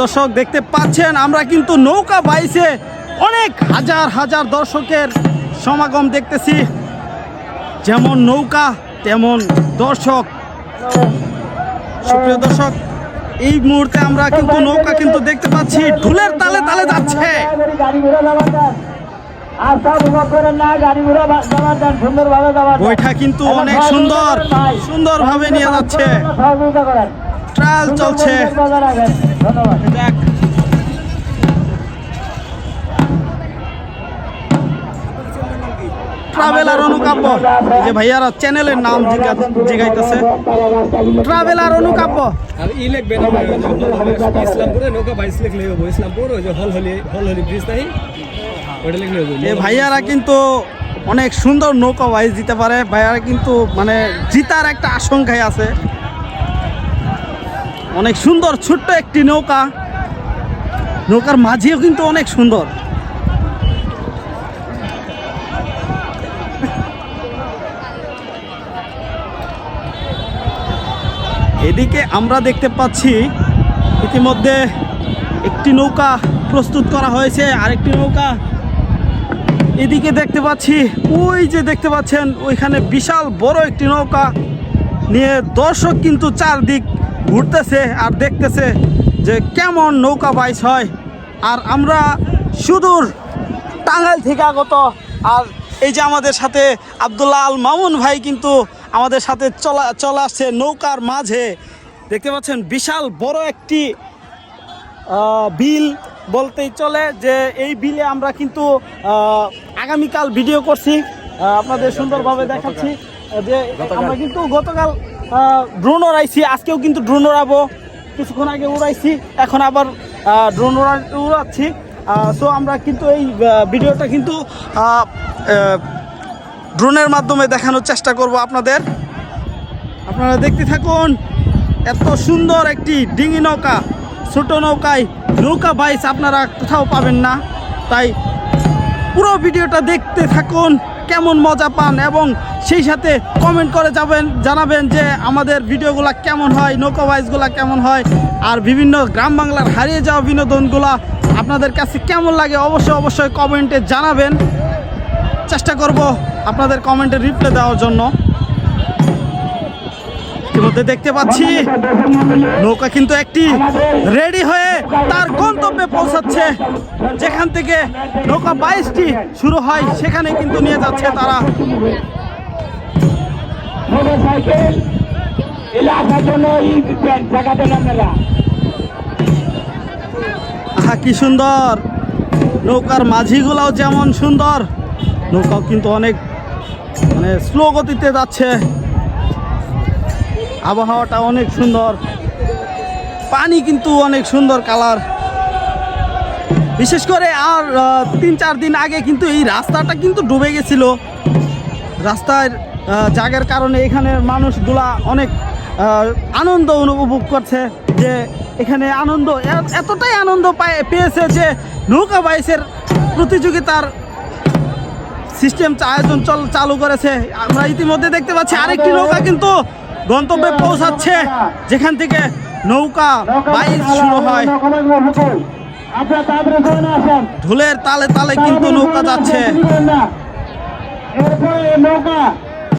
দর্শক দেখতে পাচ্ছেন আমরা কিন্তু নৌকা বাইসে অনেক হাজার হাজার দর্শকের সমাগম দেখতেছি। যেমন নৌকা তেমন দর্শক। সুপ্রিয় দর্শক, এই মুহূর্তে আমরা কিন্তু নৌকা কিন্তু দেখতে পাচ্ছি ঢোলের তালে তালে যাচ্ছে। বইটা কিন্তু অনেক সুন্দরভাবে নিয়ে যাচ্ছে। ট্রায়াল চলছে। ট্রাভেলার অনুকাব্য, এই যে ভাইয়ারা চ্যানেলের নাম জিগাইতেছে ট্রাভেলার অনুকাব্য। আর ই লিখবে না ইসলামপুরে নৌকা বাইস লিখলে হবে। ইসলামপুর ওই যে হলহলি ব্রিজ নাই ওটা লিখলে হবে। এই ভাইয়ারা কিন্তু অনেক সুন্দর নৌকা বাইস দিতে পারে। ভাইয়ারা কিন্তু মানে জিতার একটা আশঙ্কায় আছে। অনেক সুন্দর ছোট্ট একটি নৌকা, নৌকার মাঝিও কিন্তু অনেক সুন্দর। এদিকে আমরা দেখতে পাচ্ছি ইতিমধ্যে একটি নৌকা প্রস্তুত করা হয়েছে। আরেকটি নৌকা এদিকে দেখতে পাচ্ছি, ওই যে দেখতে পাচ্ছেন ওইখানে বিশাল বড় একটি নৌকা নিয়ে দর্শক কিন্তু চারদিক ঘুরতেছে আর দেখতেছে যে কেমন নৌকা বাইচ হয়। আর আমরা সুদূর টাঙ্গাইল থেকে আগত। আর এই যে আমাদের সাথে আব্দুল্লাহ আল মামুন ভাই কিন্তু আমাদের সাথে চলে আসছে নৌকার মাঝে। দেখতে পাচ্ছেন বিশাল বড় একটি বিল বলতেই চলে, যে এই বিলে আমরা কিন্তু আগামীকাল ভিডিও করছি, আপনাদের সুন্দরভাবে দেখাচ্ছি যে আমরা কিন্তু গতকাল ড্রোন উড়াইছি, আজকেও কিন্তু ড্রোন উড়াবো। কিছুক্ষণ আগে উড়াইছি, এখন আবার ড্রোন উড়াচ্ছি। সো আমরা কিন্তু এই ভিডিওটা কিন্তু ড্রোনের মাধ্যমে দেখানোর চেষ্টা করব আপনাদের। আপনারা দেখতে থাকুন। এত সুন্দর একটি ডিঙি নৌকা, ছোট নৌকায় নৌকা বাইচ আপনারা কোথাও পাবেন না। তাই পুরো ভিডিওটা দেখতে থাকুন, কেমন মজা পান, এবং সেই সাথে কমেন্ট করে জানাবেন যে আমাদের ভিডিওগুলো কেমন হয়, নৌকা বাইচগুলো কেমন হয়, আর বিভিন্ন গ্রাম বাংলার হারিয়ে যাওয়া বিনোদনগুলো আপনাদের কাছে কেমন লাগে অবশ্যই কমেন্টে জানাবেন। চেষ্টা করব আপনাদের কমেন্টে রিপ্লাই দেওয়ার জন্য। ইতিমধ্যে দেখতে পাচ্ছি নৌকা কিন্তু একটি রেডি হয়ে তার গন্তব্যে পৌঁছাচ্ছে। যেখান থেকে নৌকা বাইচটি শুরু হয় সেখানে কিন্তু নিয়ে যাচ্ছে তারা। আহা কি সুন্দর! নৌকার মাঝিগুলাও যেমন সুন্দর, নৌকাও কিন্তু অনেক মানে স্লো গতিতে যাচ্ছে। আবহাওয়াটা অনেক সুন্দর, পানি কিন্তু অনেক সুন্দর কালার। বিশেষ করে আর 3-4 দিন আগে কিন্তু এই রাস্তাটা কিন্তু ডুবে গেছিল। রাস্তার জায়গার কারণে এখানের মানুষগুলা অনেক আনন্দ উপভোগ করছে, যে এখানে এতটাই আনন্দ পেয়েছে যে নৌকা বাইচের প্রতিযোগিতার সিস্টেম আয়োজন চালু করেছে। আমরা ইতিমধ্যে দেখতে পাচ্ছি আরেকটি নৌকা কিন্তু গন্তব্যে পৌঁছাচ্ছে, যেখান থেকে নৌকা বাইচ শুরু হয়। ঢোলের তালে তালে কিন্তু নৌকা যাচ্ছে।